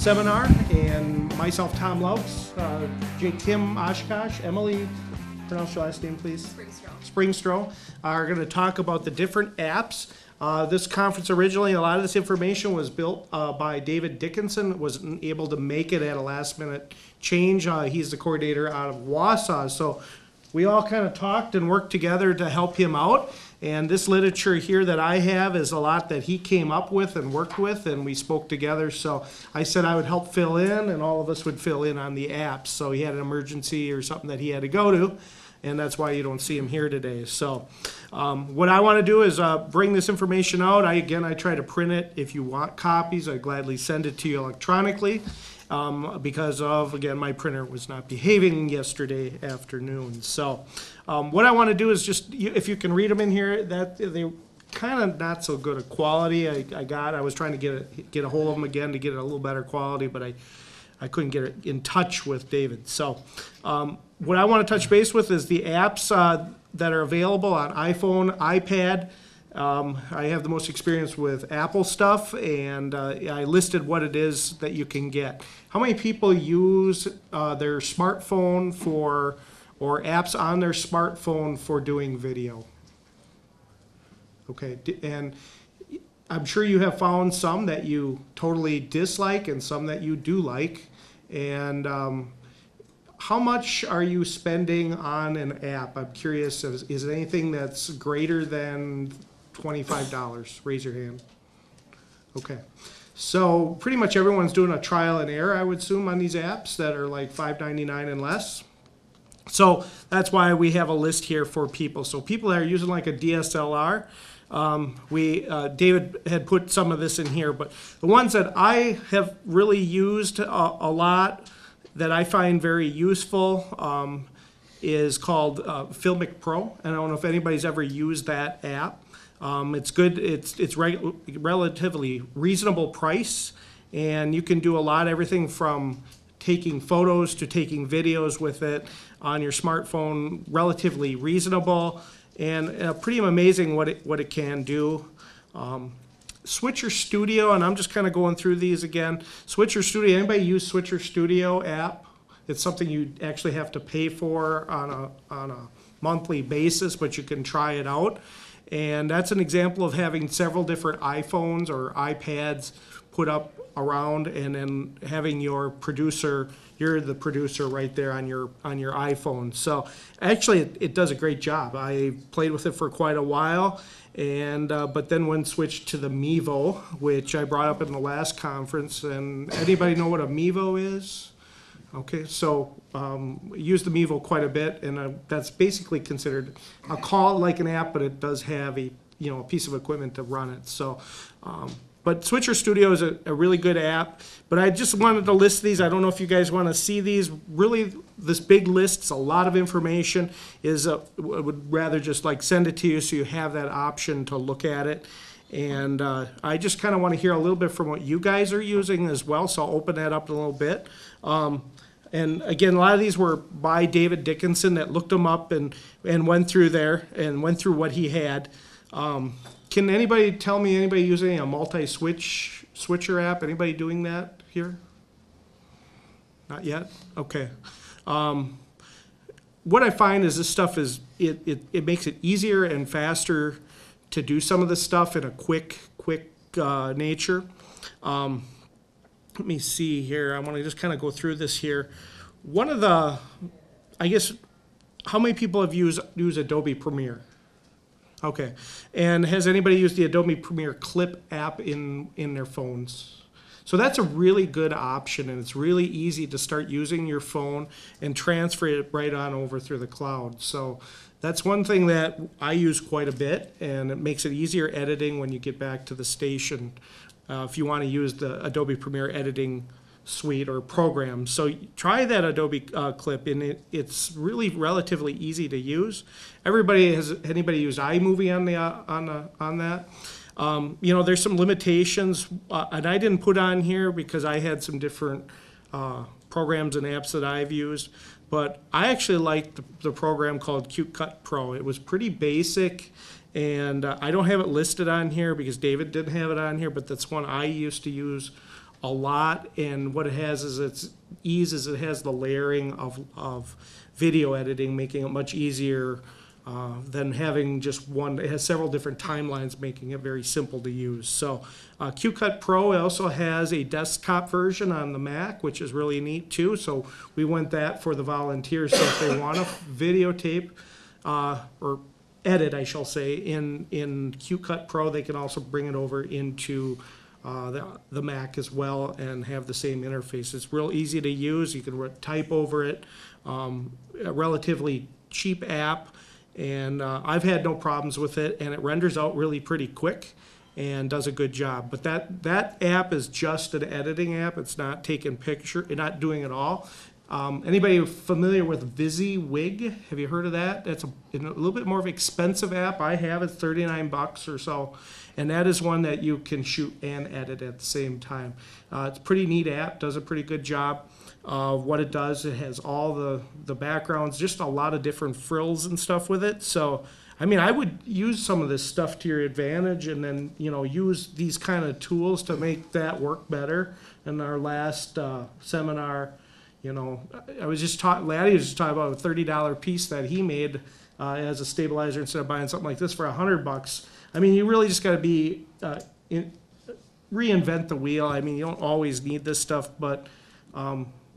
seminar, and myself, Tom Louts, Kim Oshkosh, Emily, pronounce your last name, please. Springstro are going to talk about the different apps. This conference originally, a lot of this information was built by David Dickinson. Wasn't able to make it at a last minute change. He's the coordinator out of Wausau. So we all kind of talked and worked together to help him out. And this literature here that I have is a lot that he came up with and worked with, and we spoke together. So I said I would help fill in, and all of us would fill in on the apps. So he had an emergency or something that he had to go to, and that's why you don't see him here today. So what I want to do is bring this information out. I try to print it. If you want copies, I gladly send it to you electronically because of, again, my printer was not behaving yesterday afternoon. So what I want to do is just, if you can read them in here, that they kind of not so good a quality. I was trying to get a hold of them again to get it a little better quality, but I couldn't get it in touch with David. So what I want to touch base with is the apps that are available on iPhone, iPad. I have the most experience with Apple stuff, and I listed what it is that you can get. How many people use their smartphone or apps on their smartphone for doing video? Okay, and I'm sure you have found some that you totally dislike and some that you do like. And how much are you spending on an app? I'm curious, is it anything that's greater than $25? Raise your hand. Okay. So pretty much everyone's doing a trial and error, I would assume, on these apps that are like $5.99 and less. So that's why we have a list here for people. So people that are using like a DSLR, David had put some of this in here, but the ones that I have really used a lot that I find very useful is called Filmic Pro. And I don't know if anybody's ever used that app. It's good. It's relatively reasonable price, and you can do a lot, everything from taking photos to taking videos with it on your smartphone, relatively reasonable, and pretty amazing what it can do. Switcher Studio, and I'm just kind of going through these again. Switcher Studio, anybody use Switcher Studio app? It's something you actually have to pay for on a monthly basis, but you can try it out. And that's an example of having several different iPhones or iPads put up around, and then having your producer, you're the producer right there on your iPhone. So actually it does a great job. I played with it for quite a while, and but then when switched to the Mevo, which I brought up in the last conference. And anybody know what a Mevo is? Okay, so use the Mevo quite a bit, and that's basically considered, I'll call it like an app, but it does have a piece of equipment to run it. So, but Switcher Studio is a really good app. But I just wanted to list these. I don't know if you guys want to see these. Really, this big list's a lot of information. I would rather just like send it to you so you have that option to look at it. And I just kind of want to hear a little bit from what you guys are using as well. So I'll open that up a little bit. And again, a lot of these were by David Dickinson that looked them up and went through there and went through what he had. Can anybody tell me anybody using a multi-switcher app? Anybody doing that here? Not yet? Okay. What I find is this stuff is, it makes it easier and faster to do some of this stuff in a quick nature. Let me see here. I want to just kind of go through this here. One of the, I guess, how many people have used Adobe Premiere? Okay. And has anybody used the Adobe Premiere Clip app in their phones? So that's a really good option, and it's really easy to start using your phone and transfer it right on over through the cloud. So that's one thing that I use quite a bit, and it makes it easier editing when you get back to the station. If you want to use the Adobe Premiere editing suite or program. So try that Adobe Clip, and it's really relatively easy to use. Anybody used iMovie on that? There's some limitations, and I didn't put on here because I had some different programs and apps that I've used. But I actually liked the program called QCut Pro. It was pretty basic. And I don't have it listed on here because David didn't have it on here, but that's one I used to use a lot, and what it has is its ease is it has the layering of video editing, making it much easier than having just one. It has several different timelines, making it very simple to use. So QCut Pro also has a desktop version on the Mac, which is really neat too. So we went that for the volunteers. So if they want to videotape or edit, I shall say, in QCut Pro, they can also bring it over into the Mac as well and have the same interface. It's real easy to use. You can type over it. A relatively cheap app, and I've had no problems with it, and it renders out really pretty quick and does a good job. But that app is just an editing app. It's not taking picture, not doing it all. Anybody familiar with VisiWig? Have you heard of that? That's a little bit more of an expensive app. I have it, $39 or so, and that is one that you can shoot and edit at the same time. It's a pretty neat app, does a pretty good job of what it does. It has all the backgrounds, just a lot of different frills and stuff with it. So, I mean, I would use some of this stuff to your advantage, and then, you know, use these kind of tools to make that work better. In our last seminar, you know, Laddie was just talking about a $30 piece that he made as a stabilizer instead of buying something like this for $100. I mean, you really just got to reinvent the wheel. I mean, you don't always need this stuff, but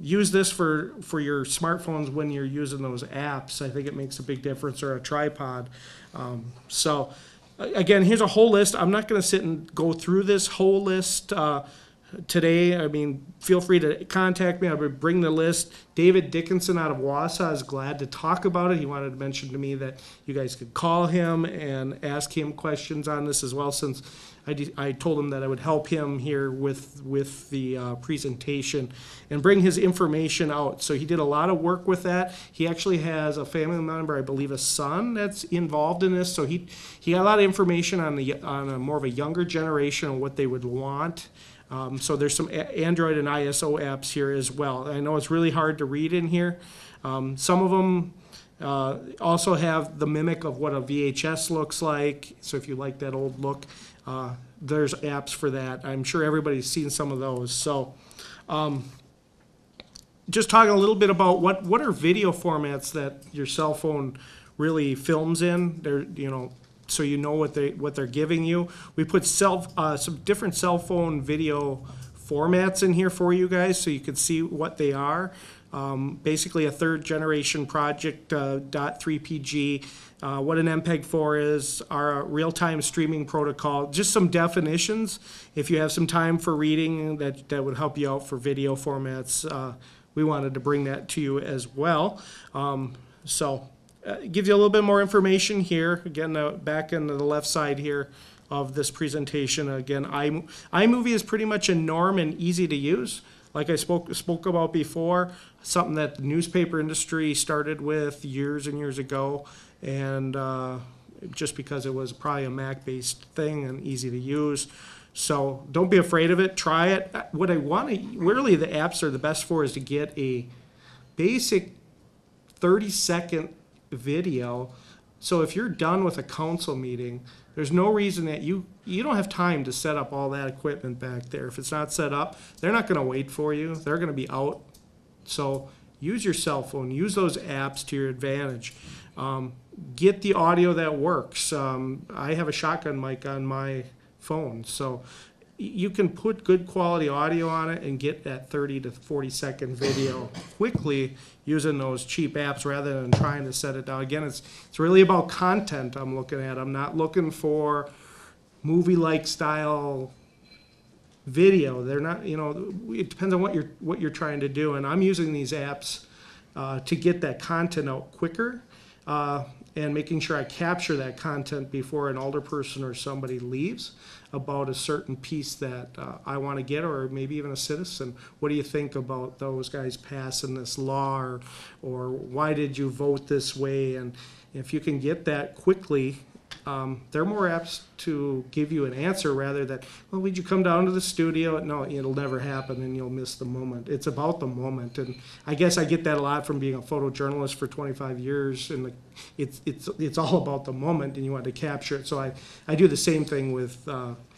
use this for your smartphones when you're using those apps. I think it makes a big difference, or a tripod. So again, here's a whole list. I'm not going to sit and go through this whole list today. I mean, feel free to contact me. I would bring the list. David Dickinson out of Wausau is glad to talk about it. He wanted to mention to me that you guys could call him and ask him questions on this as well, since I told him that I would help him here with the presentation and bring his information out. So he did a lot of work with that. He actually has a family member, I believe a son, that's involved in this. So he got a lot of information on a more of a younger generation and what they would want. So there's some Android and ISO apps here as well. I know it's really hard to read in here. Some of them also have the mimic of what a VHS looks like. So if you like that old look, there's apps for that. I'm sure everybody's seen some of those. So just talking a little bit about what are video formats that your cell phone really films in. They're, you know, so you know what they're giving you. We put some different cell phone video formats in here for you guys, so you can see what they are. Basically a third generation project, .3PG, what an MPEG-4 is, our real-time streaming protocol, just some definitions. If you have some time for reading, that would help you out for video formats. We wanted to bring that to you as well. It gives you a little bit more information here. Again, back in the left side here of this presentation. Again, iMovie is pretty much a norm and easy to use. Like I spoke about before, something that the newspaper industry started with years and years ago, and just because it was probably a Mac-based thing and easy to use. So don't be afraid of it. Try it. What I want to, really the apps are the best for is to get a basic 30-second video. So if you're done with a council meeting, there's no reason that you don't have time to set up all that equipment back there. If it's not set up, they're not going to wait for you. They're going to be out. So use your cell phone. Use those apps to your advantage. Get the audio that works. I have a shotgun mic on my phone, so you can put good quality audio on it and get that 30 to 40-second video quickly using those cheap apps rather than trying to set it down. Again, it's really about content I'm looking at. I'm not looking for movie-like style video. They're not, you know, it depends on what you're trying to do. And I'm using these apps to get that content out quicker and making sure I capture that content before an alderperson or somebody leaves about a certain piece that I want to get, or maybe even a citizen. What do you think about those guys passing this law, or why did you vote this way? And if you can get that quickly, they're more apt to give you an answer rather than, well, would you come down to the studio? No, it'll never happen and you'll miss the moment. It's about the moment. And I guess I get that a lot from being a photojournalist for 25 years. And it's all about the moment and you want to capture it. So I do the same thing with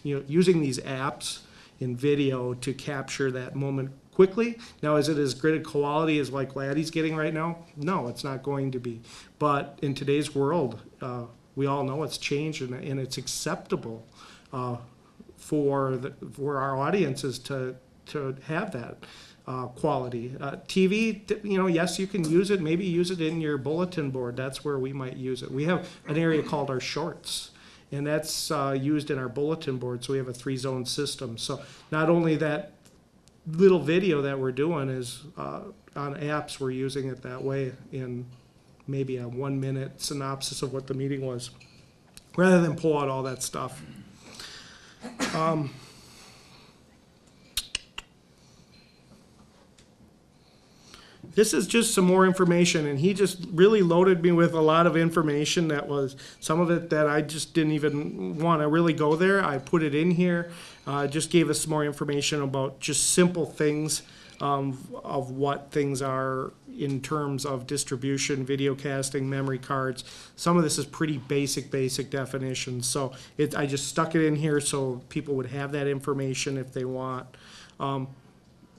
using these apps. in video to capture that moment quickly. Now, is it as great a quality as like Laddie's getting right now? No, it's not going to be. But in today's world, we all know it's changed, and it's acceptable for our audiences to have that quality. TV, yes, you can use it. Maybe use it in your bulletin board. That's where we might use it. We have an area called our shorts, and that's used in our bulletin board. So we have a 3-zone system. So not only that little video that we're doing is on apps, we're using it that way in maybe a 1-minute synopsis of what the meeting was, rather than pull out all that stuff. This is just some more information, and he just really loaded me with a lot of information that was some of it that I just didn't even want to really go there. I put it in here, just gave us some more information about just simple things of what things are in terms of distribution, video casting, memory cards. Some of this is pretty basic definitions. So I just stuck it in here so people would have that information if they want.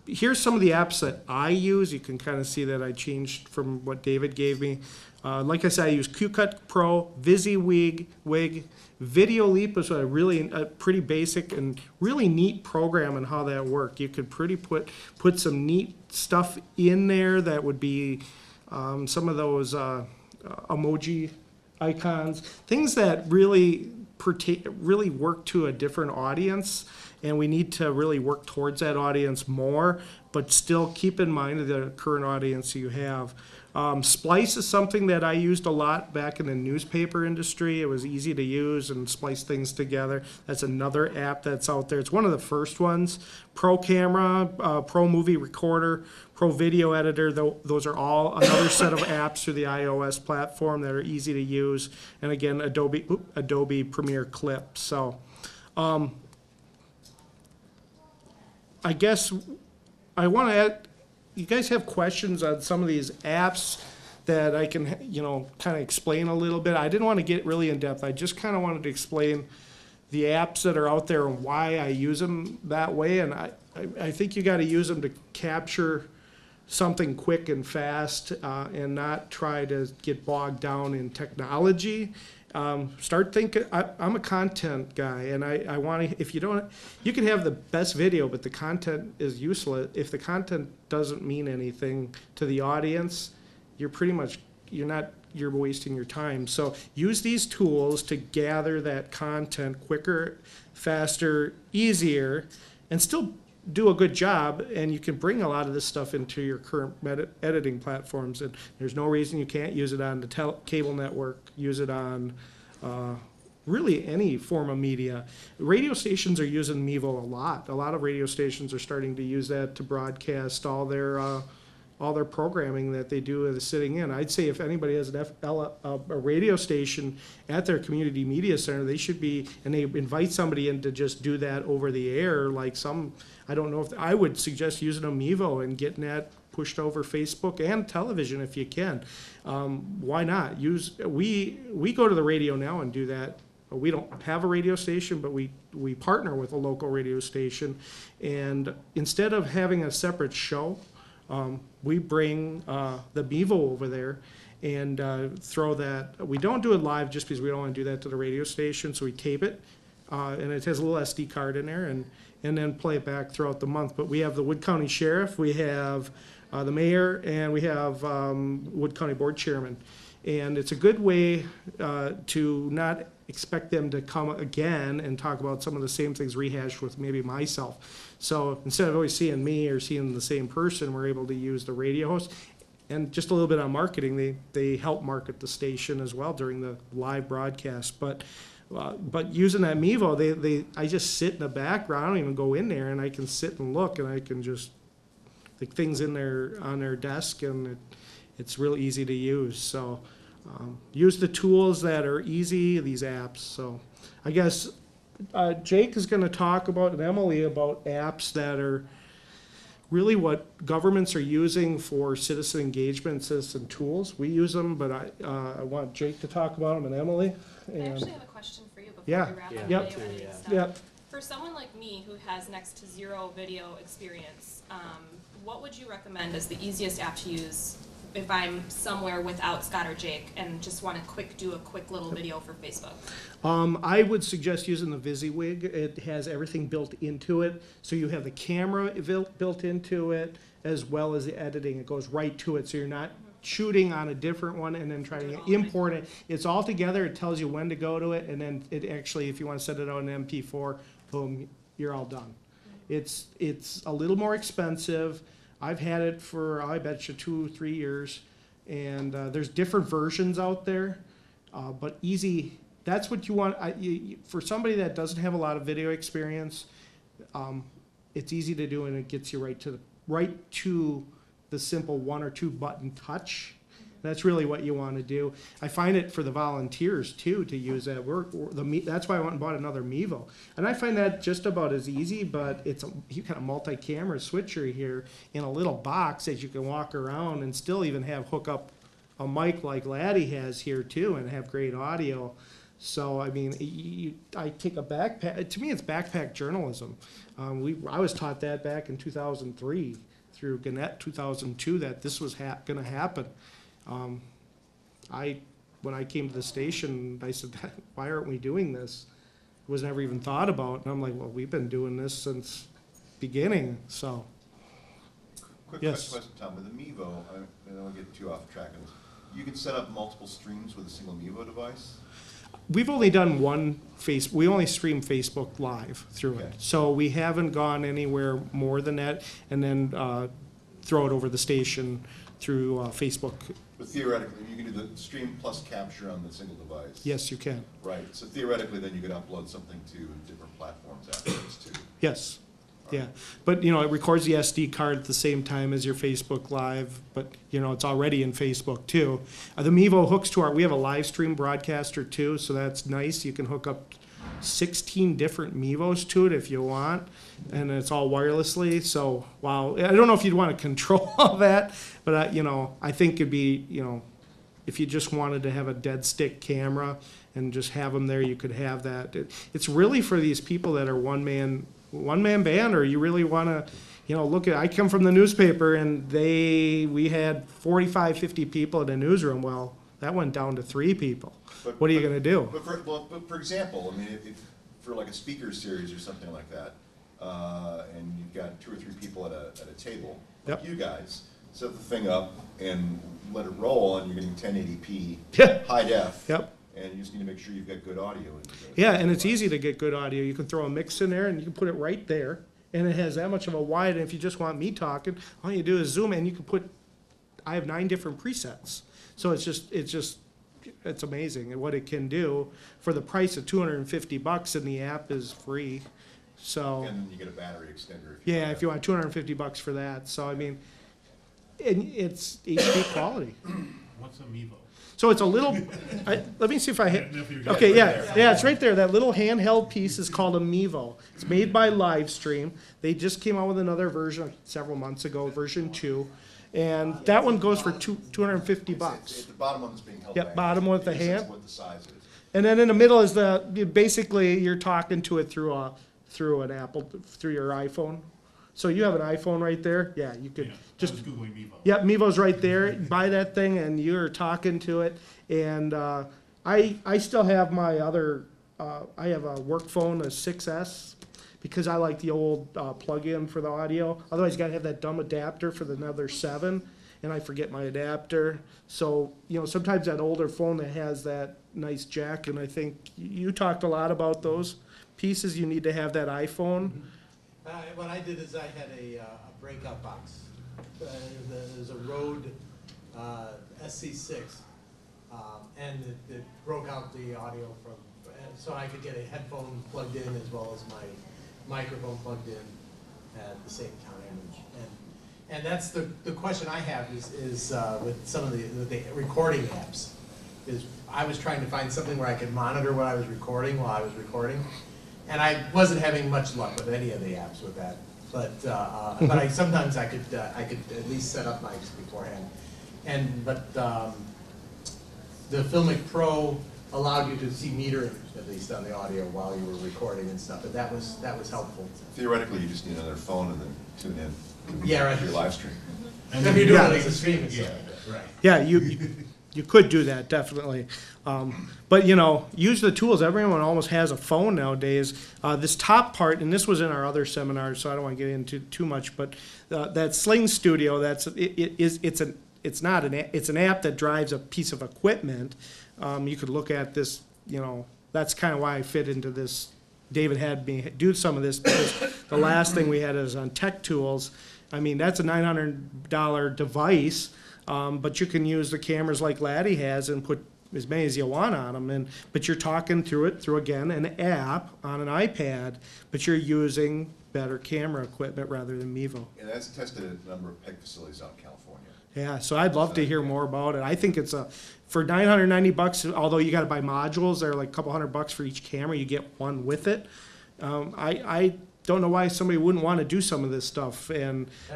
Here's some of the apps that I use. You can kind of see that I changed from what David gave me. Like I said, I use QCut Pro, VisiWig. Video Leap is a pretty basic and really neat program and how that worked. You could put some neat stuff in there that would be some of those emoji icons, things that really work to a different audience, and we need to really work towards that audience more, but still keep in mind the current audience you have. Splice is something that I used a lot back in the newspaper industry. It was easy to use and splice things together. That's another app that's out there. It's one of the first ones. Pro Camera, Pro Movie Recorder, Pro Video Editor, those are all another set of apps through the iOS platform that are easy to use. And again, Adobe Premiere Clip. So I guess I want to add, you guys have questions on some of these apps that I can, kind of explain a little bit. I didn't want to get really in depth. I just kind of wanted to explain the apps that are out there and why I use them that way. And I think you got to use them to capture something quick and fast and not try to get bogged down in technology. Start thinking. I'm a content guy, and I want to. If you don't, you can have the best video, but the content is useless. If the content doesn't mean anything to the audience, you're wasting your time. So use these tools to gather that content quicker, faster, easier, and still do a good job, and you can bring a lot of this stuff into your current editing platforms, and there's no reason you can't use it on the cable network, use it on really any form of media. Radio stations are using Mevo a lot. A lot of radio stations are starting to use that to broadcast all their programming that they do sitting in. I'd say if anybody has a radio station at their community media center, they should be, and they invite somebody in to just do that over the air, like I don't know if, I would suggest using a Mevo and getting that pushed over Facebook and television if you can. Why not? We go to the radio now and do that. We don't have a radio station, but we partner with a local radio station, and instead of having a separate show, we bring the Mevo over there and throw that. We don't do it live just because we don't want to do that to the radio station, so we tape it, and it has a little SD card in there, and then play it back throughout the month. But we have the Wood County Sheriff, we have the Mayor, and we have Wood County Board Chairman. And it's a good way to not expect them to come again and talk about some of the same things rehashed with maybe myself. So instead of always seeing me or seeing the same person, we're able to use the radio host. And just a little bit on marketing, they help market the station as well during the live broadcast. But using that Mevo, I just sit in the background. I don't even go in there, and I can sit and look, and I can just like things in there on their desk, and it's real easy to use. So use the tools that are easy, these apps. So I guess Jake is going to talk about, and Emily, about apps that are really what governments are using for citizen engagement, citizen tools. We use them, but I want Jake to talk about them, and Emily. I actually have a question for you before we wrap up Yep. video editing stuff. Yep. For someone like me who has next to zero video experience, what would you recommend as the easiest app to use if I'm somewhere without Scott or Jake and just want to do a quick little video for Facebook? I would suggest using the VisiWig. It has everything built into it. So you have the camera built into it as well as the editing. It goes right to it. So you're not shooting on a different one and then trying to import it. It's all together. It tells you when to go to it. And then it actually, if you want to set it on an MP4, boom, you're all done. It's a little more expensive. I've had it for, I bet you, 2-3 years. And there's different versions out there. But easy, that's what you want. For somebody that doesn't have a lot of video experience, it's easy to do, and it gets you right to the simple 1 or 2 button touch. That's really what you want to do. I find it for the volunteers too to use that. That's why I went and bought another Mevo, and I find that just about as easy. But you got a multi-camera switcher here in a little box that you can walk around and still even hook up a mic like Laddie has here too, and have great audio. So I mean, I take a backpack. To me, it's backpack journalism. I was taught that back in 2003 through Gannett 2002 that this was going to happen. When I came to the station, I said, why aren't we doing this? It was never even thought about. And I'm like, well, we've been doing this since beginning, so. Quick Yes. question, Tom. With the Mevo, I don't want to get too off track on this. You can set up multiple streams with a single Mevo device? We've only done we only stream Facebook Live through Okay. it. So we haven't gone anywhere more than that, and then throw it over the station through Facebook. But theoretically, you can do the stream plus capture on the single device. Yes, you can. Right. So theoretically, then you could upload something to different platforms afterwards too. Yes. Yeah, but it records the SD card at the same time as your Facebook Live, but it's already in Facebook too. The Mevo hooks to we have a live stream broadcaster too, so that's nice. You can hook up 16 different Mevos to it if you want, and it's all wirelessly. So wow, I don't know if you'd want to control all that, but I think it'd be if you just wanted to have a dead stick camera and just have them there, you could have that. It's really for these people that are one man band, or you really want to, look at, I come from the newspaper and we had 45, 50 people in a newsroom. Well, that went down to 3 people. What are you going to do? But for example, I mean, if for like a speaker series or something like that, and you've got 2 or 3 people at a table, like Yep. you guys, set the thing up and let it roll, and you're getting 1080p Yeah. high def. Yep. And you just need to make sure you've got good audio. Yeah, and it's easy to get good audio. You can throw a mix in there and you can put it right there, and it has that much of a wide, and if you just want me talking, all you do is zoom in. You can I have 9 different presets. So it's amazing what it can do for the price of $250, and the app is free. So And then you get a battery extender. if you want $250 for that. So I mean, it's HD quality. What's a Mevo? So it's a little, let me see if I hit, If you got okay, it right yeah, it's right there. That little handheld piece is called a Mevo. It's made by Livestream. They just came out with another version several months ago, version 2. And that one goes for $250. It's the bottom one that's being held Yep, back. bottom with the It says hand. what the size is. And then in the middle is basically you're talking to it through an Apple, through your iPhone. So you have an iPhone right there. Yeah, you could Yeah, just I was Googling Mevo. Yep, Mevo's right there. Buy that thing, and you're talking to it. And I still have my other. I have a work phone, a 6S, because I like the old plug-in for the audio. Otherwise, you gotta have that dumb adapter for the another 7, and I forget my adapter. So sometimes that older phone that has that nice jack, and I think you talked a lot about those pieces. You need to have that iPhone. What I did is I had a breakout box. There's a Rode SC6, and it broke out the audio so I could get a headphone plugged in as well as my microphone plugged in at the same time. And that's the question I have is with some of the recording apps. Is I was trying to find something where I could monitor what I was recording while I was recording. And I wasn't having much luck with any of the apps with that, but sometimes I could at least set up mics beforehand, but the Filmic Pro allowed you to see metering, at least on the audio, while you were recording and stuff, and that was helpful. Theoretically, you just need another phone and then tune in. Yeah, right. To your live stream. And if you're doing Yeah. it as a streaming Yeah. site, right. Yeah, you could do that, definitely. But, you know, use the tools. Everyone almost has a phone nowadays. This top part, and this was in our other seminars, so I don't want to get into too much, but that Sling Studio, it's an app that drives a piece of equipment. You could look at this, you know, that's kind of why I fit into this. David had me do some of this, because the last thing we had is on Tech Tools. I mean, that's a $900 device, but you can use the cameras like Laddie has and put as many as you want on them. But you're talking through again, an app on an iPad, but you're using better camera equipment rather than Mevo. And that's tested at a number of PEG facilities out in California. Yeah, so I'd love to hear more about it. I think it's for $990, although you got to buy modules, they're like a couple $100 for each camera. You get one with it. I don't know why somebody wouldn't want to do some of this stuff,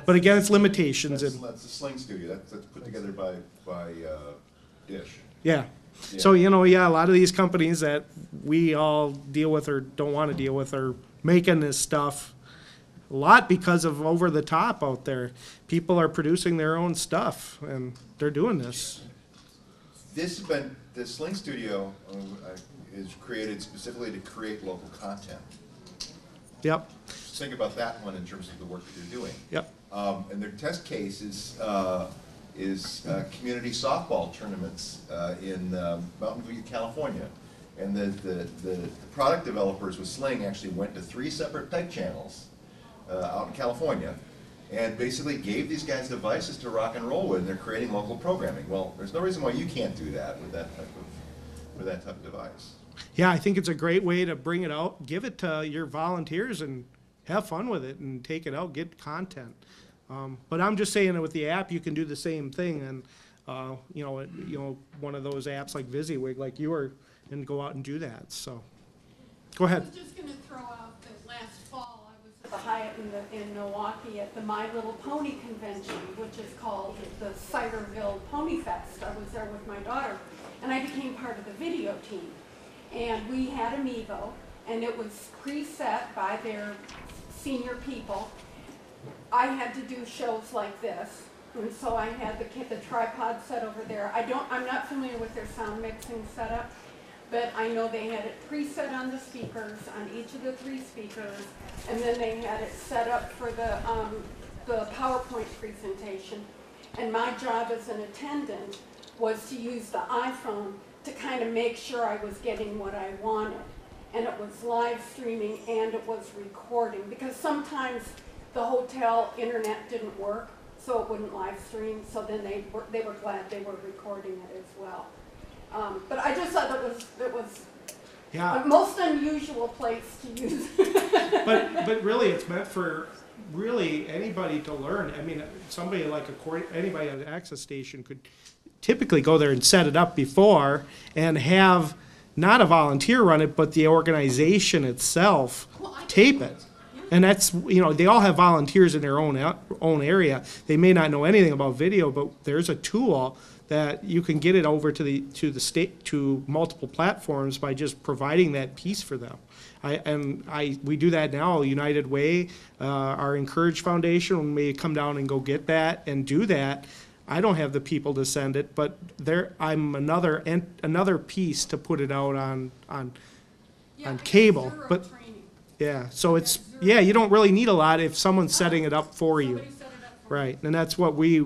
but again, it's limitations. That's the Sling Studio. That's put together by Dish. Yeah. Yeah. So, you know, yeah, a lot of these companies that we all deal with or don't want to deal with are making this stuff a lot because of over the top out there. People are producing their own stuff and they're doing this. The Sling Studio is created specifically to create local content. Yep. Think about that one in terms of the work that you're doing. Yep. And their test case is community softball tournaments in Mountain View, California. And the product developers with Sling actually went to 3 separate PEG channels out in California and basically gave these guys devices to rock and roll with, and they're creating local programming. Well, there's no reason why you can't do that with that type of device. Yeah, I think it's a great way to bring it out, give it to your volunteers and have fun with it and take it out, get content. But I'm just saying that with the app, you can do the same thing, and you know, one of those apps like VisiWig, like you were, and go out and do that. So, go ahead. I was just going to throw out that last fall I was at the Hyatt in Milwaukee at the My Little Pony convention, which is called the Ciderville Pony Fest. I was there with my daughter, and I became part of the video team. And we had a Mevo, and it was preset by their senior people. I had to do shows like this, and so I had the tripod set over there. I'm not familiar with their sound mixing setup, but I know they had it preset on the speakers, on each of the 3 speakers, and then they had it set up for the PowerPoint presentation. And my job as an attendant was to use the iPhone to kind of make sure I was getting what I wanted. And it was live streaming and it was recording, because sometimes the hotel internet didn't work, so it wouldn't live stream, so then they were glad they were recording it as well. But I just thought it was Yeah. the most unusual place to use. But really, it's meant for really anybody to learn. I mean, somebody like anybody at an access station could typically go there and set it up before and have not a volunteer run it, but the organization itself tape it. And that's, you know, they all have volunteers in their own area. They may not know anything about video, but there's a tool that you can get it over to multiple platforms by just providing that piece for them. We do that now. United Way, our Encourage Foundation may come down and go get that and do that. I don't have the people to send it, but I'm another piece to put it out on cable. But yeah, so you don't really need a lot if someone's setting it up for you. Right, and that's what we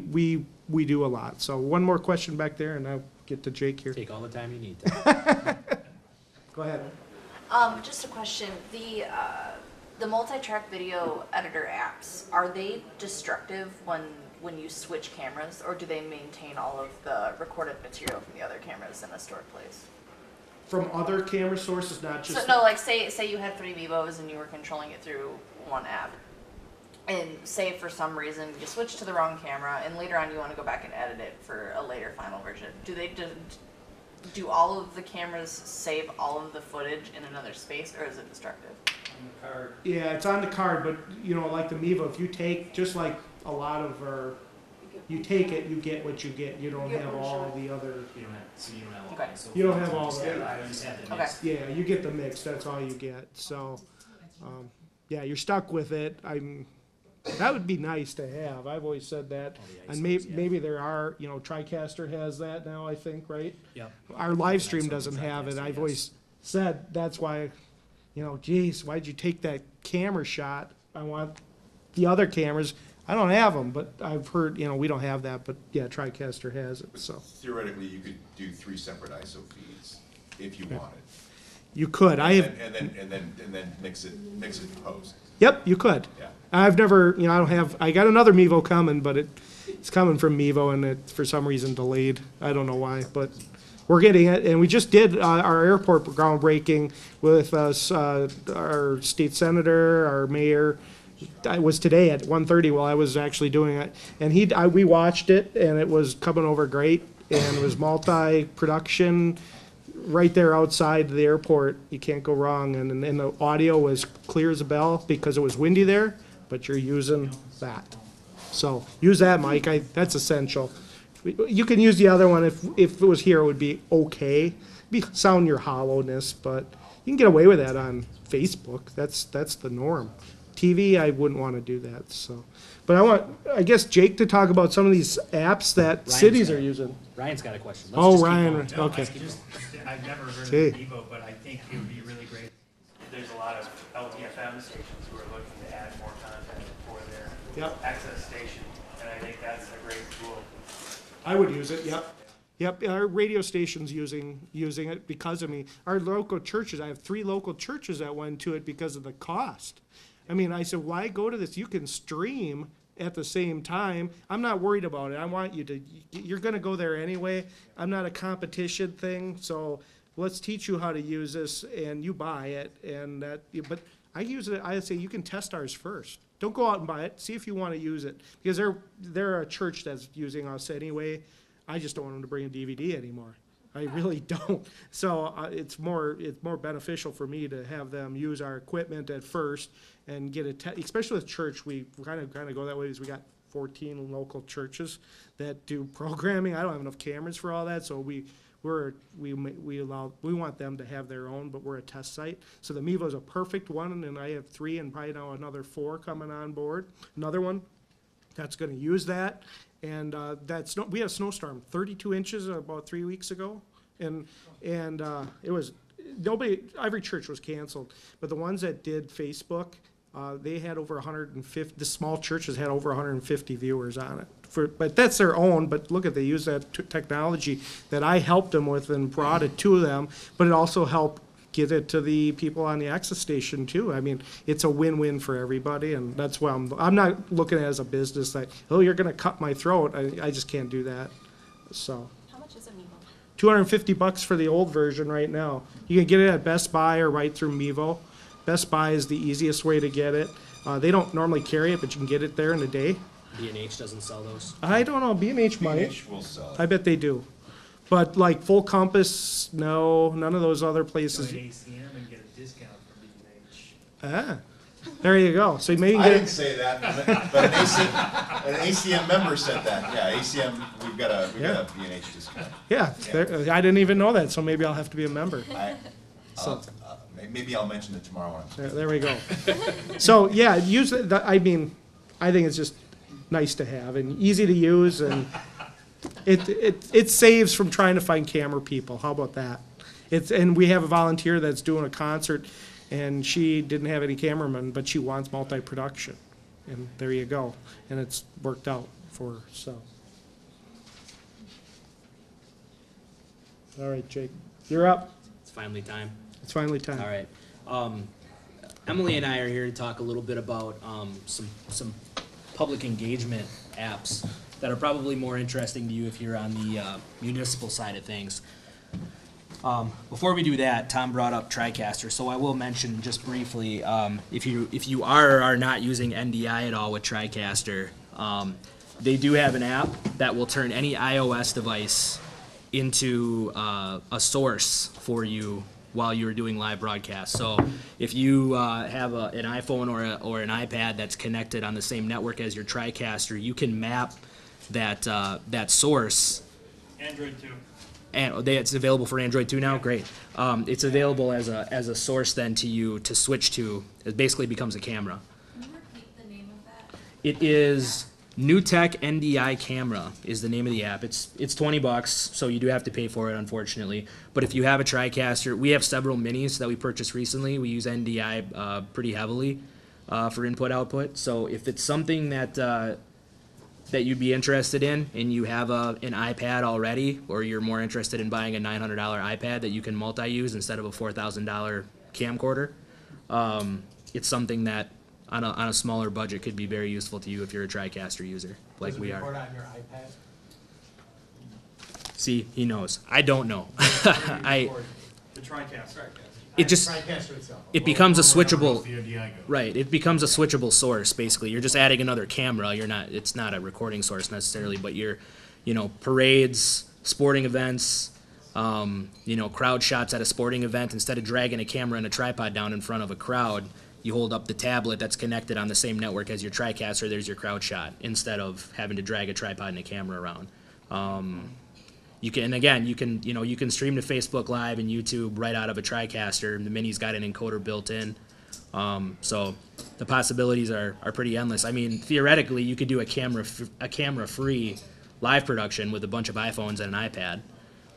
do a lot. So one more question back there, and I'll get to Jake here. Take all the time you need. Go ahead. Just a question. The multi-track video editor apps, are they destructive when you switch cameras, or do they maintain all of the recorded material from the other cameras in a stored place? From other camera sources, not just... So no, like say you had 3 Mevos and you were controlling it through one app, and say for some reason you switch to the wrong camera, and later on you want to go back and edit it for a later final version. Do all of the cameras save all of the footage in another space, or is it destructive? On the card. Yeah, it's on the card, but, you know, like the Mevo, if you take, just like a lot of our you take it, you get what you get. You don't You get have what you all want. the other. You don't have, so you don't have all Okay. that. So You don't have all yeah, that. you just have the Okay. mix. Yeah, you get the mix. That's all you get. So, yeah, you're stuck with it. That would be nice to have. I've always said that. All the And ISOs, yeah. maybe there are, Tricaster has that now, I think, right? Yep. Our live ISO stream and doesn't have it. Tricaster, I've yes. always said that's why, geez, why'd you take that camera shot? I want the other cameras. I don't have them, but I've heard, we don't have that, but yeah, Tricaster has it, so. Theoretically, you could do 3 separate ISO feeds if you wanted. You could. I have, And then mix it in post. yep, you could. Yeah. I've never, I got another Mevo coming, but it's coming from Mevo and it's for some reason delayed. I don't know why, but we're getting it. And we just did our airport groundbreaking with us, our state senator, our mayor. I was today at 1:30 while I was actually doing it. And we watched it and it was coming over great. And it was multi-production right there outside the airport. You can't go wrong. And the audio was clear as a bell because it was windy there, but you're using that. So use that, Mike. That's essential. You can use the other one if it was here, it would be okay. Sound your hollowness, but you can get away with that on Facebook. That's the norm. TV, I wouldn't want to do that. So, but I guess Jake to talk about some of these apps that Ryan's cities got are it. using. Ryan's got a question. Oh, just keep Ryan, going. No, okay. I've never heard Gee. of Mevo, but I think it would be really great. There's a lot of LTFM stations who are looking to add more content for their Yep. access station, and I think that's a great tool. I would use it, yep. Yep, our radio station's using it because of me. Our local churches, I have 3 local churches that went to it because of the cost. I said, why go to this? You can stream at the same time. I'm not worried about it. I want you to, you're gonna go there anyway. I'm not a competition thing, so let's teach you how to use this and you buy it and but I use it, I say you can test ours first. Don't go out and buy it, see if you wanna use it. Because they're a church that's using us anyway. I just don't want them to bring a DVD anymore. I really don't. So it's more beneficial for me to have them use our equipment at first and get especially with church, we kind of go that way because we got 14 local churches that do programming. I don't have enough cameras for all that, so we want them to have their own, but we're a test site. So the Mevo is a perfect one, and I have 3 and probably now another 4 coming on board. Another one that's going to use that. And we had a snowstorm, 32 inches about 3 weeks ago, and it was every church was canceled, but the ones that did Facebook, they had over 150. The small churches had over 150 viewers on it. But that's their own. But look they use that technology that I helped them with and brought it to them. But it also helped get it to the people on the access station too. It's a win-win for everybody, and that's why I'm not looking at it as a business like, oh, you're gonna cut my throat. I just can't do that. So How much is a Mevo? $250 for the old version right now. You can get it at Best Buy or right through Mevo. Best Buy is the easiest way to get it. They don't normally carry it, but you can get it there in a day. B&H doesn't sell those. I don't know, B&H might. B&H will sell it. I bet they do. But like Full Compass, no, none of those other Go places. to ACM and get a discount from B&H. Ah, there you go. So maybe you I can didn't get say that, but an ACM member said that. Yeah, ACM, we've got a B&H discount. yeah. I didn't even know that, so maybe I'll have to be a member. I'll- maybe I'll mention it tomorrow when I'm. There we go. So yeah, use it. I think it's just nice to have and easy to use, and it saves from trying to find camera people. How about that? And we have a volunteer that's doing a concert, and she didn't have any cameramen, but she wants multi-production, and there you go. And it's worked out for her. So, all right, Jake, you're up. It's finally time. It's finally time. All right. Emily and I are here to talk a little bit about some public engagement apps that are probably more interesting to you if you're on the municipal side of things. Before we do that, Tom brought up Tricaster, so I will mention just briefly, if you are or are not using NDI at all with Tricaster, they do have an app that will turn any iOS device into a source for you while you're doing live broadcasts. So if you have an iPhone or an iPad that's connected on the same network as your Tricaster, you can map that source. Android too. And it's available for Android too now. Great. It's available as a source then to you to switch to. It basically becomes a camera. Can you repeat the name of that? It is Ndi Camera is the name of the app. It's $20, so you do have to pay for it, unfortunately. But if you have a Tricaster, we have several minis that we purchased recently. We use Ndi pretty heavily for input-output. So if it's something that that you'd be interested in, and you have an iPad already, or you're more interested in buying a $900 iPad that you can multi-use instead of a $4,000 camcorder, it's something that on a smaller budget could be very useful to you if you're a Tricaster user, like we Does it are. record on your iPad? See, he knows. I don't know. Record The Tricaster. It just Tricaster itself. it becomes a Wherever else switchable. the NDI goes. Right, it becomes a switchable source, basically. You're just adding another camera. It's not a recording source necessarily, but parades, sporting events, crowd shots at a sporting event, instead of dragging a camera and a tripod down in front of a crowd, you hold up the tablet that's connected on the same network as your Tricaster, there's your crowd shot, instead of having to drag a tripod and a camera around. You can stream to Facebook Live and YouTube right out of a Tricaster. The Mini's got an encoder built in. So the possibilities are pretty endless. I mean, theoretically, you could do a camera-free live production with a bunch of iPhones and an iPad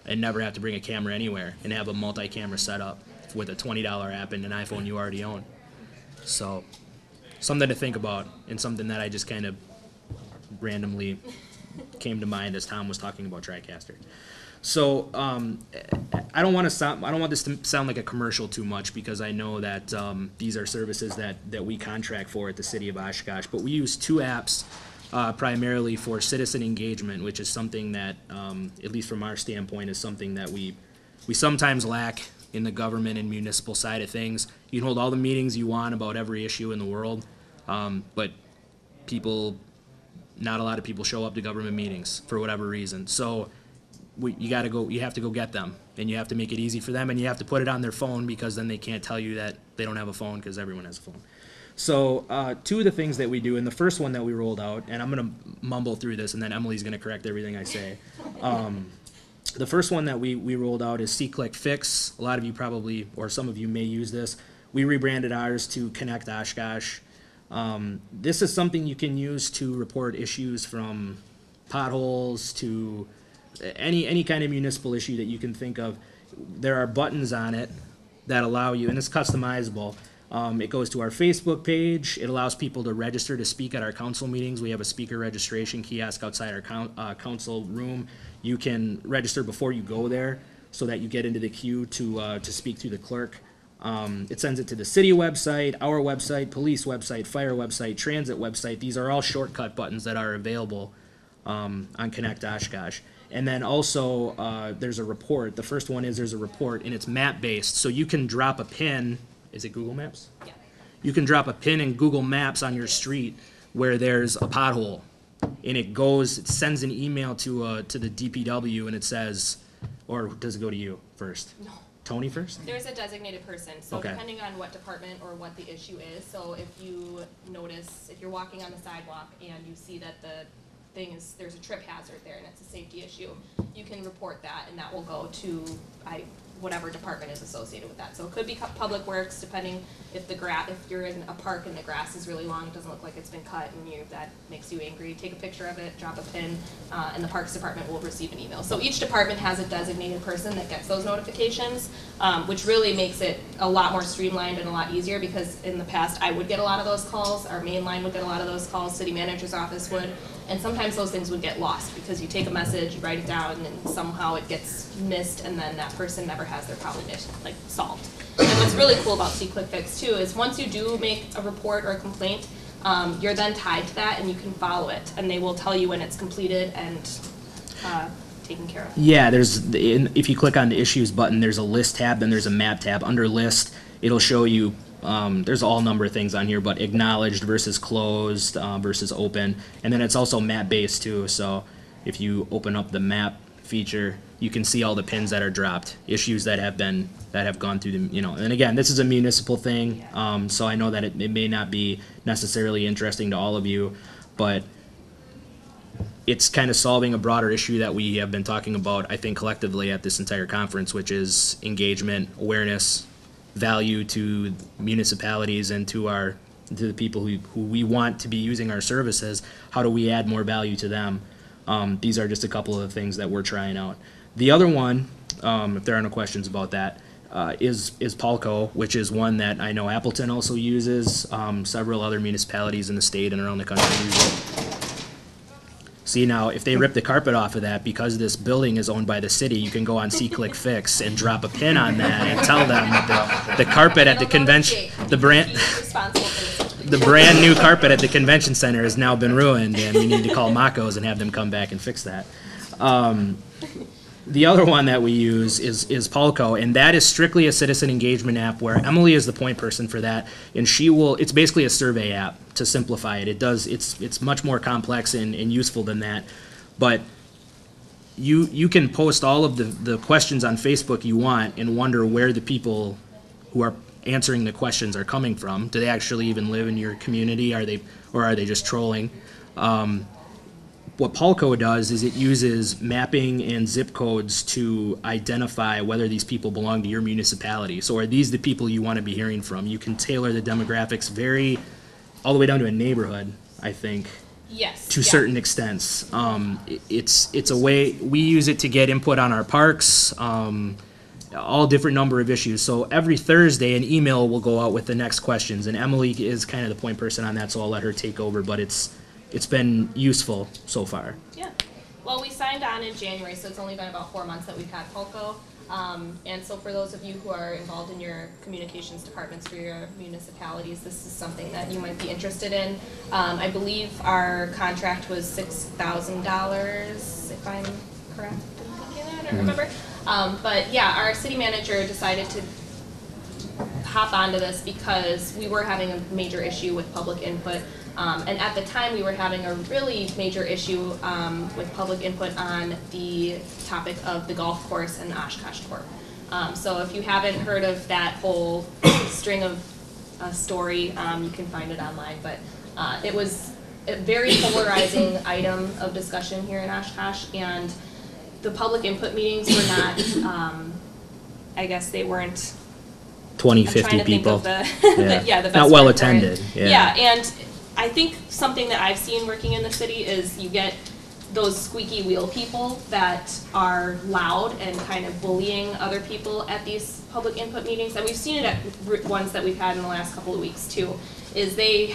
and never have to bring a camera anywhere and have a multi-camera setup with a $20 app and an iPhone you already own. So something to think about, and something that I just kind of randomly came to mind as Tom was talking about Tricaster. So I don't want this to sound like a commercial too much, because I know that these are services that we contract for at the city of Oshkosh. But we use two apps primarily for citizen engagement, which is something that, at least from our standpoint, is something that we sometimes lack in the government and municipal side of things. You can hold all the meetings you want about every issue in the world, but not a lot of people show up to government meetings for whatever reason. So you have to go get them, and you have to make it easy for them, and you have to put it on their phone, because then they can't tell you that they don't have a phone, because everyone has a phone. So two of the things that we do, and the first one that we rolled out, and I'm going to mumble through this, and then Emily's going to correct everything I say. The first one that we rolled out is C-Click Fix. A lot of you probably, or some of you may use this. We rebranded ours to Connect Oshkosh. This is something you can use to report issues from potholes to any kind of municipal issue that you can think of. There are buttons on it that allow you, and it's customizable. It goes to our Facebook page. It allows people to register to speak at our council meetings. We have a speaker registration kiosk outside our council room. You can register before you go there, so that you get into the queue to speak to the clerk. It sends it to the city website, our website, police website, fire website, transit website. These are all shortcut buttons that are available on Connect Oshkosh. And then also there's a report. The first one is there's a report, and it's map-based. So you can drop a pin. Is it Google Maps? Yeah. You can drop a pin in Google Maps on your street where there's a pothole, and it sends an email to the DPW, and it says, or does it go to you first? No. Tony first? There's a designated person, so Okay. depending on what department or what the issue is, so if you're walking on the sidewalk and you see that there's a trip hazard there and it's a safety issue, you can report that, and that will go to whatever department is associated with that. So it could be Public Works, depending if you're in a park and the grass is really long, it doesn't look like it's been cut, and that makes you angry, take a picture of it, drop a pin, and the Parks Department will receive an email. So each department has a designated person that gets those notifications, which really makes it a lot more streamlined and a lot easier, because in the past I would get a lot of those calls, our main line would get a lot of those calls, city manager's office would, and sometimes those things would get lost, because you take a message, you write it down, and then somehow it gets missed, and then that person never has their problem solved. And what's really cool about C-Click Fix too is once you do make a report or a complaint, you're then tied to that, and you can follow it, and they will tell you when it's completed and taken care of. Yeah, if you click on the Issues button, there's a List tab, then there's a Map tab. Under List, it'll show you, there's all number of things on here, but acknowledged versus closed versus open. And then it's also map-based too, so if you open up the map feature, you can see all the pins that are dropped, issues that have gone through the, and again, this is a municipal thing, so I know that it may not be necessarily interesting to all of you, but it's kind of solving a broader issue that we have been talking about, I think, collectively at this entire conference, which is engagement, awareness, value to municipalities and to the people who we want to be using our services. How do we add more value to them? These are just a couple of the things that we're trying out. The other one, if there are no questions about that, is Palco, which is one that I know Appleton also uses. Several other municipalities in the state and around the country use it. See, now, if they rip the carpet off of that, because this building is owned by the city, you can go on See Click Fix and drop a pin on that and tell them that the carpet at the convention, the brand new carpet at the convention center has now been ruined, and we need to call Maco's and have them come back and fix that. The other one that we use is Palco, and that is strictly a citizen engagement app where Emily is the point person for that, and it's basically a survey app to simplify it. It's much more complex and useful than that, but you can post all of the questions on Facebook you want and wonder where the people who are answering the questions are coming from. Do they actually even live in your community? Are they just trolling? What Palco does is it uses mapping and zip codes to identify whether these people belong to your municipality. So are these the people you want to be hearing from? You can tailor the demographics all the way down to a neighborhood, I think. Yes. To certain extents. It's a way, we use it to get input on our parks, all different number of issues. So every Thursday an email will go out with the next questions, and Emily is kind of the point person on that, so I'll let her take over, but it's been useful so far. Yeah. Well, we signed on in January, so it's only been about 4 months that we've had Palco. And so for those of you who are involved in your communications departments for your municipalities, this is something that you might be interested in. I believe our contract was $6,000, if I'm correct in thinking that, I don't remember. But yeah, our city manager decided to hop onto this because we were having a major issue with public input. And at the time, we were having a really major issue with public input on the topic of the golf course and the Oshkosh Court. So if you haven't heard of that whole string of story, you can find it online. But it was a very polarizing item of discussion here in Oshkosh, and the public input meetings were not, I guess they weren't 20, 50 people. The best not well word for it. attended. Yeah, and I think something that I've seen working in the city is you get those squeaky wheel people that are loud and kind of bullying other people at these public input meetings, and we've seen it at ones that we've had in the last couple of weeks too. Is you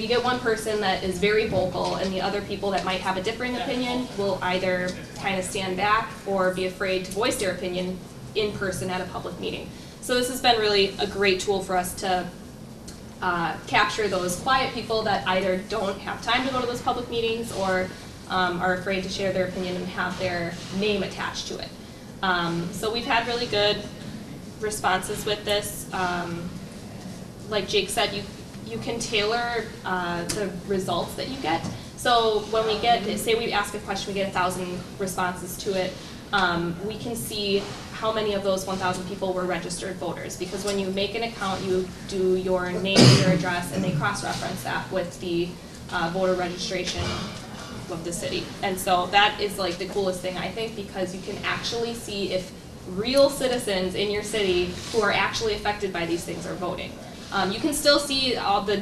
get one person that is very vocal, and the other people that might have a differing opinion will either kind of stand back or be afraid to voice their opinion in person at a public meeting. So this has been really a great tool for us to capture those quiet people that either don't have time to go to those public meetings or are afraid to share their opinion and have their name attached to it. So we've had really good responses with this. Like Jake said, you can tailor the results that you get. So when we get, say we ask a question, we get 1,000 responses to it, we can see how many of those 1,000 people were registered voters, because when you make an account, you do your name and your address, and they cross-reference that with the voter registration of the city. And so that is like the coolest thing, I think, because you can actually see if real citizens in your city who are actually affected by these things are voting. You can still see all the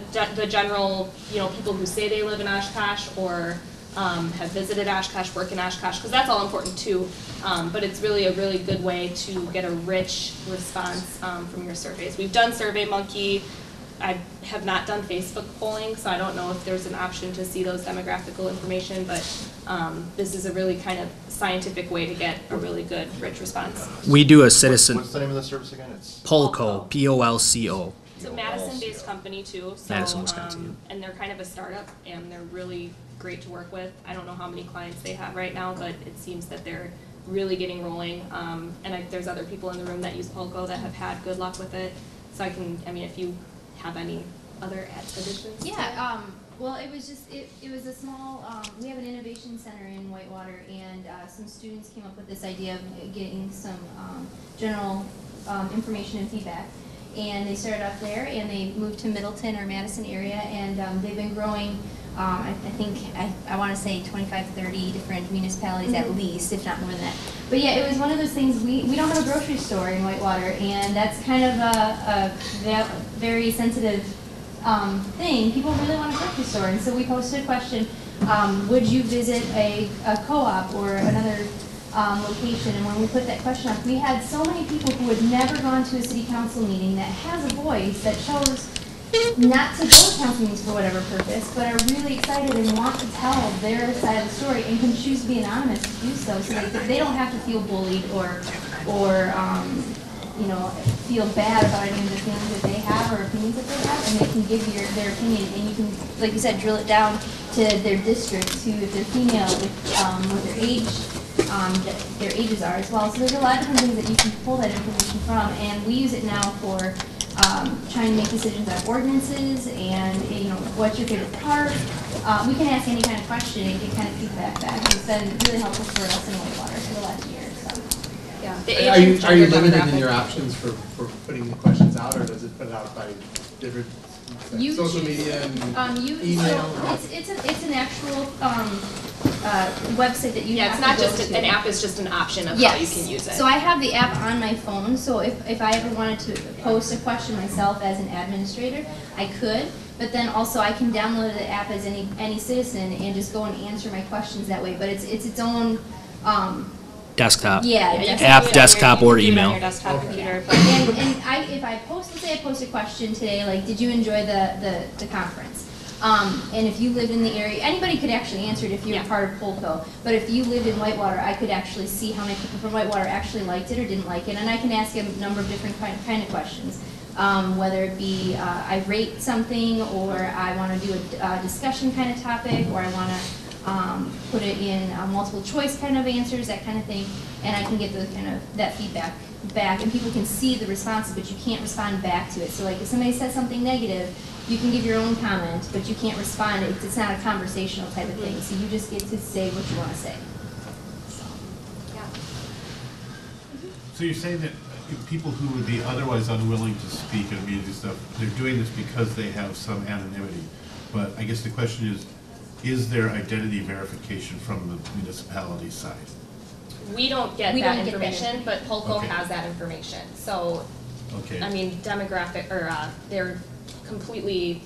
general, people who say they live in Oshkosh or have visited Oshkosh, work in Oshkosh, because that's all important too. But it's really a really good way to get a rich response from your surveys. We've done SurveyMonkey. I have not done Facebook polling, so I don't know if there's an option to see those demographical information, but this is a really kind of scientific way to get a really good, rich response. We do a citizen. What's the name of the service again? It's Polco, P-O-L-C-O. It's a Madison-based company too, so Madison, Wisconsin. And they're kind of a startup, and they're really great to work with. I don't know how many clients they have right now, but it seems that they're really getting rolling. And there's other people in the room that use Polco that have had good luck with it. So if you have any other additions? Yeah, well, it was just, it was a small, we have an innovation center in Whitewater, and some students came up with this idea of getting some general information and feedback. And they started off there, and they moved to Middleton or Madison area, and they've been growing I think, I want to say 25, 30 different municipalities at least, if not more than that. But yeah, it was one of those things, we don't have a grocery store in Whitewater, and that's kind of a very sensitive thing. People really want a grocery store, and so we posted a question, would you visit a co-op or another location? And when we put that question up, we had so many people who had never gone to a city council meeting that has a voice that chose not to go to council meetings for whatever purpose, but are really excited and want to tell their side of the story and can choose to be anonymous to do so, so that they don't have to feel bullied or you know, feel bad about any of the things that they have or opinions that they have, and they can give their opinion, and you can, like you said, drill it down to their district, to if they're female, what their age, their ages are as well. So there's a lot of different things that you can pull that information from, and we use it now for trying to make decisions on ordinances and, you know, what's your favorite part. We can ask any kind of question and get kind of feedback back. It's been really helpful for us in Whitewater for the last year. So, yeah. Are you limited in your options for putting the questions out, or does it put it out by different social media and email? So it's an actual website that you have it's not to go just to. an app is just an option of how you can use it. So I have the app on my phone, so if I ever wanted to post a question myself as an administrator, I could, but then also I can download the app as any citizen and just go and answer my questions that way, but it's its own Desktop. yeah, you can App, do it on desktop, your, or you can do it on email. your desktop computer, but and if I post, let's say I post a question today, like, did you enjoy the conference? And if you lived in the area, anybody could actually answer it if you were part of Polko. But if you lived in Whitewater, I could actually see how many people from Whitewater actually liked it or didn't like it, and I can ask a number of different kind of questions. Whether it be I rate something, or I want to do a discussion kind of topic, or I want to put it in multiple choice kind of answers, that kind of thing, and I can get the kind of that feedback back, and people can see the responses, but you can't respond back to it. So like if somebody says something negative, you can give your own comment, but you can't respond. It's not a conversational type of thing, so you just get to say what you want to say. So, yeah. So you're saying that people who would be otherwise unwilling to speak and media stuff, they're doing this because they have some anonymity. But I guess the question is there identity verification from the municipality side? we don't get We that don't get that information, but Polko Okay. has that information. So, Okay. I mean, demographic, or they're completely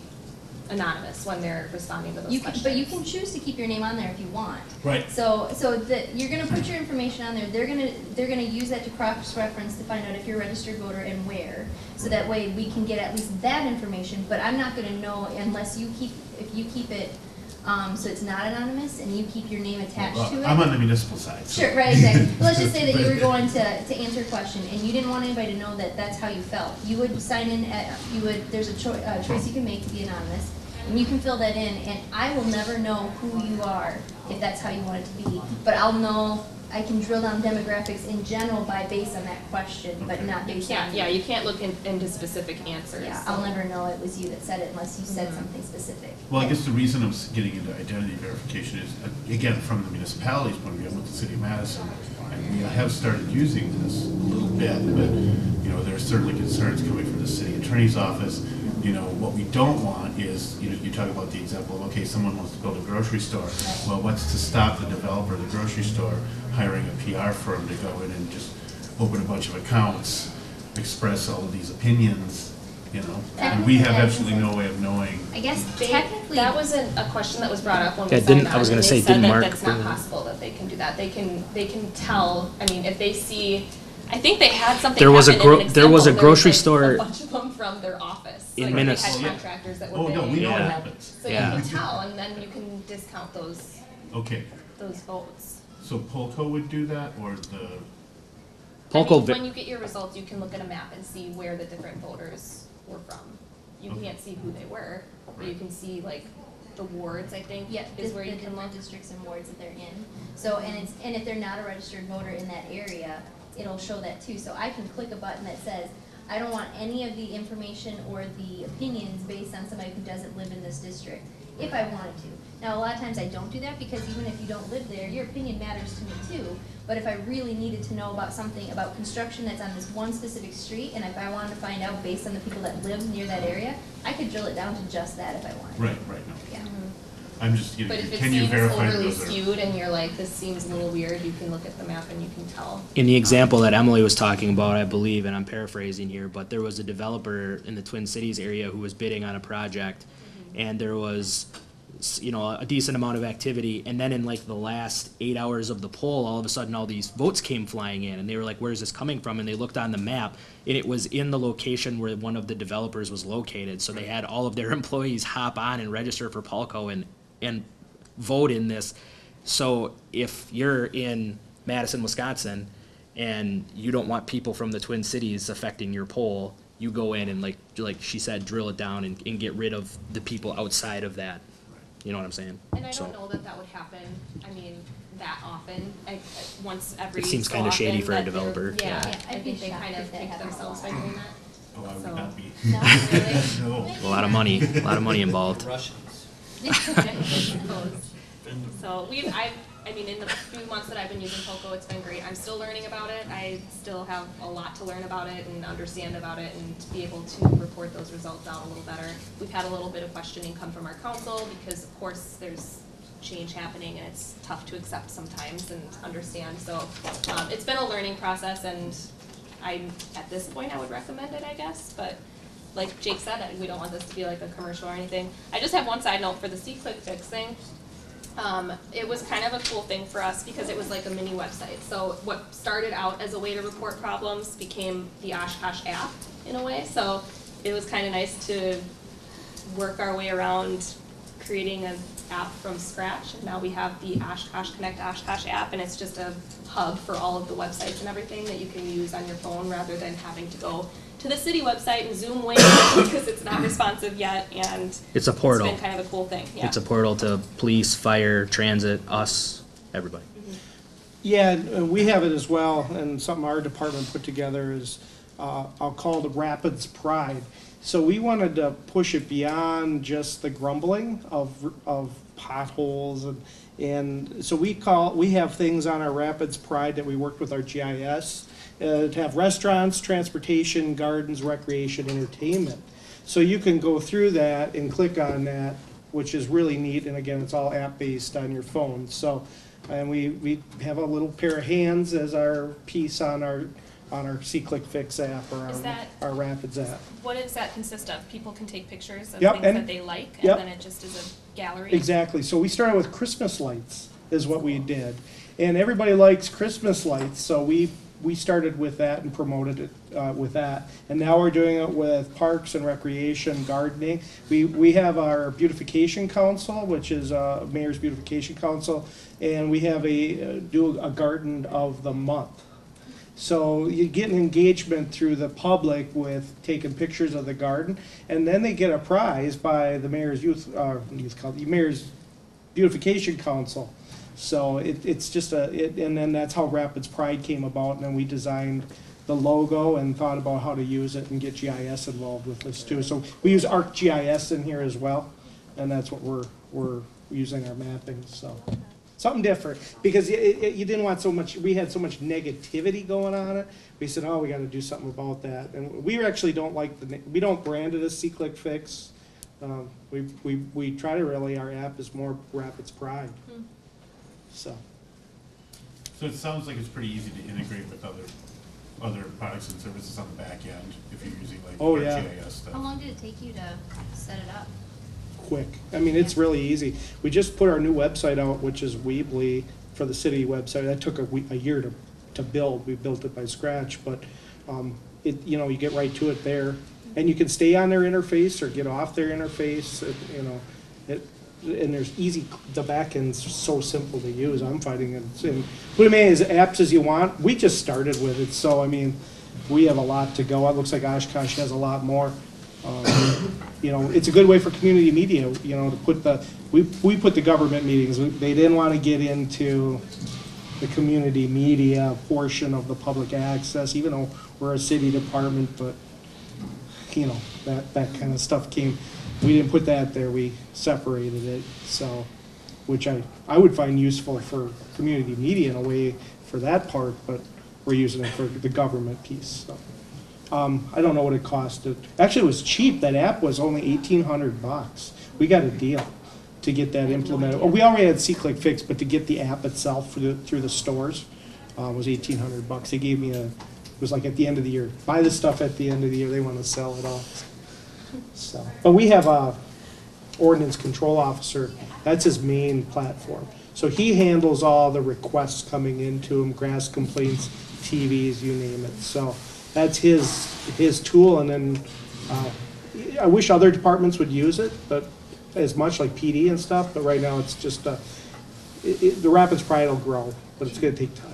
anonymous when they're responding to those questions. But you can choose to keep your name on there if you want. Right. So you're gonna put your information on there. They're gonna use that to cross-reference to find out if you're a registered voter and where. So that way we can get at least that information. But I'm not gonna know unless if you keep it so it's not anonymous and you keep your name attached to it. I'm on the municipal side. So. Sure, right, exactly. But let's just say that you were going to answer a question and you didn't want anybody to know that that's how you felt. You would sign in there's a choice you can make to be anonymous, and you can fill that in, and I will never know who you are if that's how you want it to be. But I'll know, I can drill down demographics in general based on that question, but not based on. Yeah, you can't look into specific answers. Yeah, I'll never know it was you that said it unless you said something specific. Well, I guess the reason I'm getting into identity verification is, again, from the municipality's point of view, I'm with the city of Madison, and we have started using this a little bit, but, there are certainly concerns coming from the city attorney's office. What we don't want is, you talk about the example of, okay, someone wants to build a grocery store. Well, what's to stop the developer of the grocery store hiring a PR firm to go in and just open a bunch of accounts, express all of these opinions, and we have absolutely no way of knowing. I guess technically. That wasn't a question that was brought up when we Yeah, signed on. I was gonna and say, they said didn't that Mark that's not bring that up? possible that they can do that. They can tell, if they see, I think they had something There was a happen in an there was a example. grocery was, store a bunch of them from their office. in Like, Minnesota. they had contractors that were Oh, no, we know what Yeah. happens. So Yeah. you can tell, and then you can discount those Okay, votes. so Polko would do that, or the, Polko when you get your results, you can look at a map and see where the different voters were from. You Okay. can't see who they were, but you can see like the wards, I think, Yeah, is where you can look. districts and wards that they're in. So, and if they're not a registered voter in that area, it'll show that too. So I can click a button that says, I don't want any of the information or the opinions based on somebody who doesn't live in this district, if I wanted to. Now, a lot of times I don't do that because even if you don't live there, your opinion matters to me too. But if I really needed to know about something, about construction that's on this one specific street, and if I wanted to find out based on the people that live near that area, I could drill it down to just that if I wanted. right, no. Yeah. I'm just getting, But if it can you seems verify overly those are? skewed and you're like, this seems a little weird, you can look at the map and you can tell. In the example that Emily was talking about, I believe, and I'm paraphrasing here, but there was a developer in the Twin Cities area who was bidding on a project, and there was, a decent amount of activity, and then in like the last 8 hours of the poll, all of a sudden all these votes came flying in, and they were like, where's this coming from? And they looked on the map, and it was in the location where one of the developers was located, so they had all of their employees hop on and register for Palco and vote in this. So if you're in Madison, Wisconsin, and you don't want people from the Twin Cities affecting your poll, you go in and like she said, drill it down and get rid of the people outside of that. You know what I'm saying? And I don't know that would happen, that often. Once every It seems so kinda shady often for a that they're- developer. Yeah, Yeah, I I'd be think they shocked kind if of that pick happened a themselves by lot. doing that. Oh, I would So- not be. No, really? No. A lot of money involved. Russians. So in the few months that I've been using Poco, it's been great. I'm still learning about it. I still have a lot to learn about it and understand about it and to be able to report those results out a little better. We've had a little bit of questioning come from our council because of course there's change happening and it's tough to accept sometimes and understand. So it's been a learning process, and at this point I would recommend it, I guess, but like Jake said, we don't want this to be like a commercial or anything. I just have one side note for the C-Click Fix thing. It was kind of a cool thing for us because it was like a mini website. So what started out as a way to report problems became the Oshkosh app in a way. So it was kind of nice to work our way around creating an app from scratch. And now we have the Oshkosh Connect Oshkosh app, and it's just a hub for all of the websites and everything that you can use on your phone rather than having to go to the city website and Zoom wait because it's not responsive yet, and It's a portal. It's been kind of a cool thing. Yeah. It's a portal to police, fire, transit, us, everybody. Yeah, and we have it as well, and something our department put together is, I'll call the Rapids Pride. So we wanted to push it beyond just the grumbling of potholes, and so we have things on our Rapids Pride that we worked with our GIS, to have restaurants, transportation, gardens, recreation, entertainment. So you can go through that and click on that, which is really neat, and again, it's all app-based on your phone. So, and we have a little pair of hands as our piece on our C-Click Fix app or our Rapids app. What does that consist of? People can take pictures of Yep, things and- that they like, and yep. then it just is a gallery? Exactly. So we started with Christmas lights is what we did. And everybody likes Christmas lights, so we started with that and promoted it with that. And now we're doing it with parks and recreation, gardening. We have our Beautification Council, which is Mayor's Beautification Council, and we have do a garden of the month. So you get an engagement through the public with taking pictures of the garden, and then they get a prize by the Mayor's Mayor's Beautification Council. So it's just and then that's how Rapids Pride came about, and then we designed the logo and thought about how to use it and get GIS involved with this too. So we use ArcGIS in here as well, and that's what we're using our mapping, so. Something different, because you didn't want so much, we had so much negativity going on it. We said, oh, we gotta do something about that. And we actually don't like we don't brand it as C-Click Fix. We try to really, our app is more Rapids Pride. So it sounds like it's pretty easy to integrate with other products and services on the back end if you're using like Oh, yeah. GIS stuff. How long did it take you to set it up? quick. I mean, it's really easy. We just put our new website out, which is Weebly, for the city website. That took a year to build. We built it by scratch, but you get right to it there. And you can stay on their interface or get off their interface, and there's easy, the back end's so simple to use. I'm finding it. And put them in as apps as you want. We just started with it, so I mean, we have a lot to go. It looks like Oshkosh has a lot more. It's a good way for community media, to put we put the government meetings. They didn't want to get into the community media portion of the public access, even though we're a city department, but that kind of stuff came. We didn't put that there. We separated it, so, which I would find useful for community media in a way for that part, but we're using it for the government piece. So. I don't know what it costed. Actually, it was cheap. That app was only $1,800. We got a deal. to get that implemented. Well, we already had C-Click fixed, but to get the app itself through the stores was $1,800. They gave me it was like at the end of the year. Buy this stuff at the end of the year. They want to sell it all. So, but we have a ordinance control officer. That's his main platform. So he handles all the requests coming into him, grass complaints, TVs, you name it. So that's his tool. And then I wish other departments would use it, but as much like PD and stuff. But right now it's just the Rapids probably will grow, but it's going to take time.